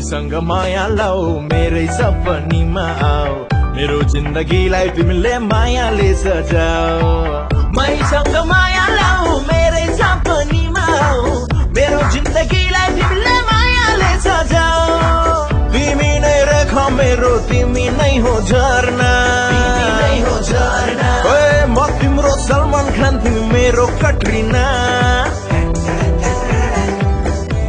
मैसँग माया लाऊ मेरै सपनीमा आऊ मेरो जिन्दगीलाई तिमीले मायाले सजाऊ मैसँग माया लाऊ मेरै सपनीमा आऊ मेरो जिन्दगीलाई तिमीले मायाले सजाऊ तिमी नै रेखा मेरो तिमी नै हो झरना म तिम्रो सलमान खान तिमी मेरो कटरिना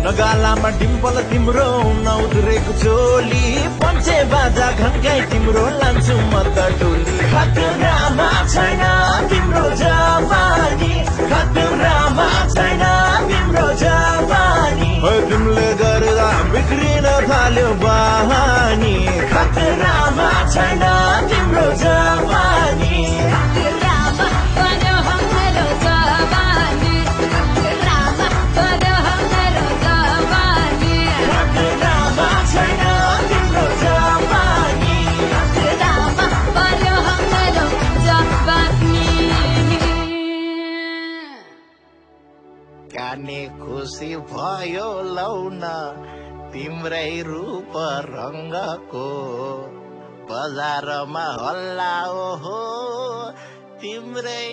नगालामा डिम्पल तिम्रो नउद्रेको चोली पञ्चे बाजा घन्काई तिम्रो लान्छु म त टोली खतरामा छैन तिम्रो जवानी खतरामा छैन तिम्रो जवानी तिमीले गर्दा बिग्रिन थाल्यो बानी खतरामा छैन तिम्रो जवानी काने खुसी भयो लौन तिम्रै रूप रङ्गको बजारमा हल्ला हो तिम्रै